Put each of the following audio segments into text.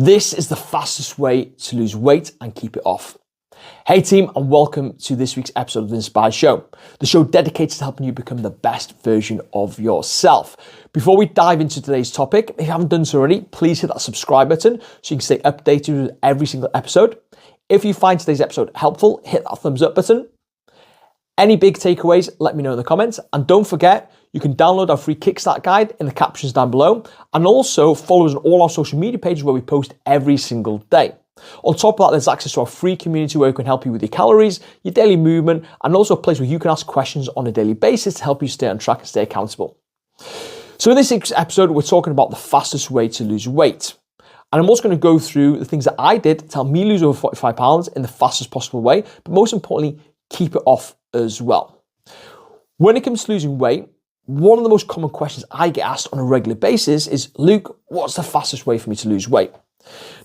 This is the fastest way to lose weight and keep it off. Hey team, and welcome to this week's episode of the Inspired Show, the show dedicated to helping you become the best version of yourself. Before we dive into today's topic, if you haven't done so already, please hit that subscribe button so you can stay updated with every single episode. If you find today's episode helpful, hit that thumbs up button. Any big takeaways, let me know in the comments. And don't forget, you can download our free Kickstart guide in the captions down below. And also follow us on all our social media pages where we post every single day. On top of that, there's access to our free community where we can help you with your calories, your daily movement, and also a place where you can ask questions on a daily basis to help you stay on track and stay accountable. So in this episode, we're talking about the fastest way to lose weight. And I'm also going to go through the things that I did to help me lose over 45 pounds in the fastest possible way, but most importantly, keep it off as well. When it comes to losing weight, one of the most common questions I get asked on a regular basis is, Luke, what's the fastest way for me to lose weight?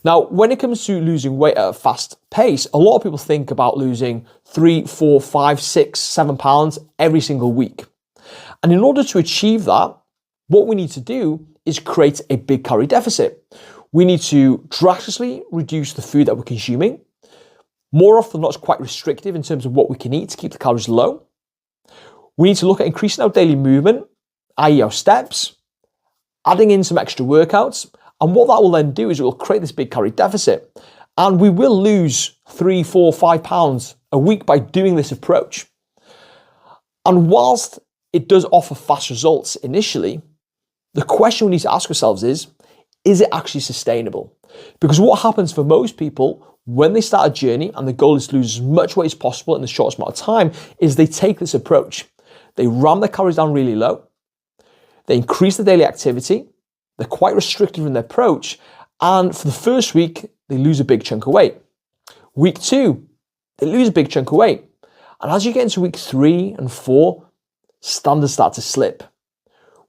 Now, when it comes to losing weight at a fast pace, a lot of people think about losing 3, 4, 5, 6, 7 pounds every single week. And in order to achieve that, what we need to do is create a big calorie deficit. We need to drastically reduce the food that we're consuming. More often than not, it's quite restrictive in terms of what we can eat to keep the calories low. We need to look at increasing our daily movement, i.e. our steps, adding in some extra workouts. And what that will then do is it will create this big calorie deficit. And we will lose 3, 4, 5 pounds a week by doing this approach. And whilst it does offer fast results initially, the question we need to ask ourselves is it actually sustainable? Because what happens for most people when they start a journey and the goal is to lose as much weight as possible in the shortest amount of time is they take this approach. They ram their calories down really low. They increase the daily activity. They're quite restrictive in their approach. And for the first week, they lose a big chunk of weight. Week 2, they lose a big chunk of weight. And as you get into week 3 and 4, standards start to slip.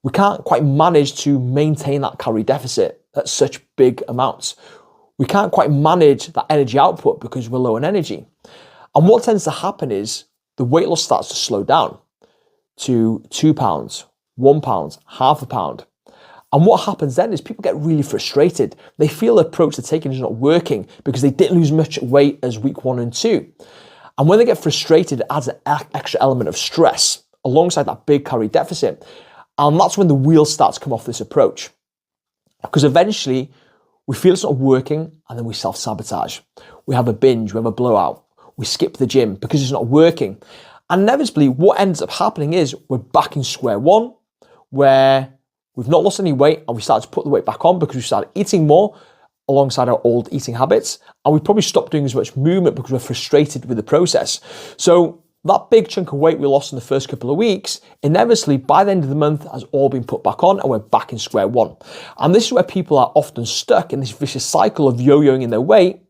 We can't quite manage to maintain that calorie deficit at such big amounts. We can't quite manage that energy output because we're low on energy. And what tends to happen is the weight loss starts to slow down to 2 pounds, 1 pound, half a pound. And what happens then is people get really frustrated. They feel the approach they're taking is not working because they didn't lose much weight as week 1 and 2. And when they get frustrated, it adds an extra element of stress alongside that big calorie deficit. And that's when the wheels start to come off this approach. Because eventually we feel it's not working and then we self-sabotage. We have a binge, we have a blowout, we skip the gym because it's not working. And inevitably what ends up happening is we're back in square one where we've not lost any weight and we start to put the weight back on because we started eating more alongside our old eating habits. And we probably stopped doing as much movement because we're frustrated with the process. So that big chunk of weight we lost in the first couple of weeks, inevitably by the end of the month has all been put back on and we're back in square one. And this is where people are often stuck in this vicious cycle of yo-yoing in their weight,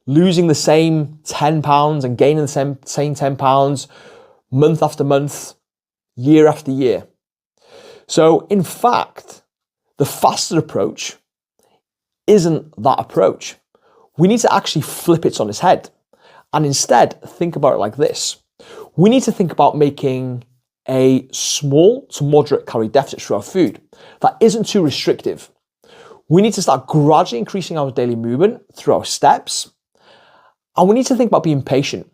losing the same 10 pounds and gaining the same 10 pounds month after month, year after year. So in fact, the faster approach isn't that approach. We need to actually flip it on its head and instead think about it like this. We need to think about making a small to moderate calorie deficit through our food that isn't too restrictive. We need to start gradually increasing our daily movement through our steps. And we need to think about being patient.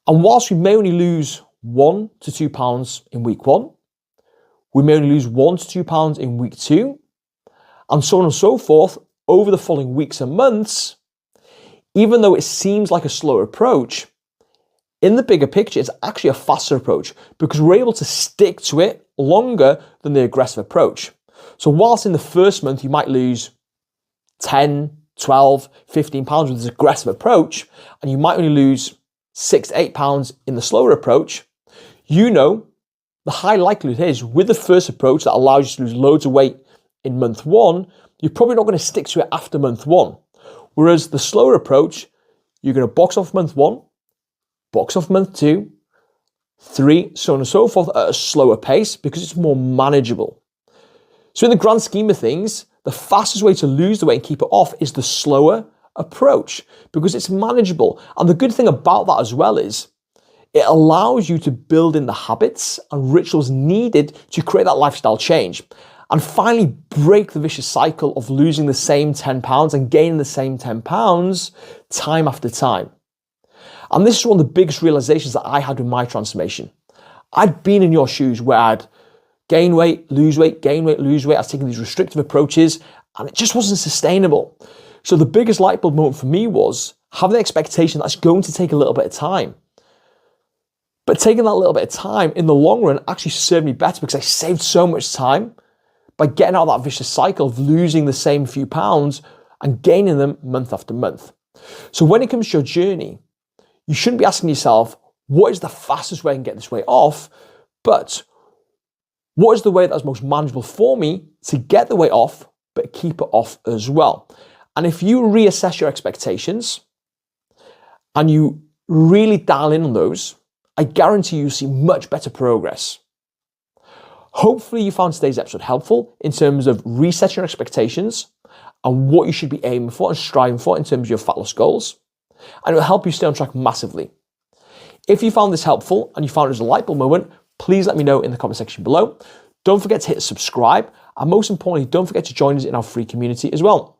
And whilst we may only lose 1 to 2 pounds in week 1, we may only lose 1 to 2 pounds in week 2, and so on and so forth over the following weeks and months, even though it seems like a slower approach, in the bigger picture, it's actually a faster approach because we're able to stick to it longer than the aggressive approach. So whilst in the first month, you might lose 10, 12, 15 pounds with this aggressive approach, and you might only lose 6 to 8 pounds in the slower approach, you know, the high likelihood is with the first approach that allows you to lose loads of weight in month 1, you're probably not going to stick to it after month 1. Whereas the slower approach, you're going to box off month 1, box off month 2, 3, so on and so forth at a slower pace because it's more manageable. So in the grand scheme of things, the fastest way to lose the weight and keep it off is the slower approach because it's manageable. And the good thing about that as well is it allows you to build in the habits and rituals needed to create that lifestyle change. and finally break the vicious cycle of losing the same 10 pounds and gaining the same 10 pounds time after time. And this is one of the biggest realizations that I had with my transformation. I'd been in your shoes where I'd gain weight, lose weight, gain weight, lose weight. I was taking these restrictive approaches and it just wasn't sustainable. So the biggest light bulb moment for me was having the expectation that's going to take a little bit of time. But taking that little bit of time in the long run actually served me better because I saved so much time by getting out of that vicious cycle of losing the same few pounds and gaining them month after month. So when it comes to your journey, you shouldn't be asking yourself, what is the fastest way I can get this weight off? But what is the way that's most manageable for me to get the weight off, but keep it off as well? And if you reassess your expectations and you really dial in on those, I guarantee you'll see much better progress. Hopefully you found today's episode helpful in terms of resetting your expectations and what you should be aiming for and striving for in terms of your fat loss goals. And it will help you stay on track massively. If you found this helpful and you found it as a light bulb moment, please let me know in the comment section below. Don't forget to hit subscribe. And most importantly, don't forget to join us in our free community as well.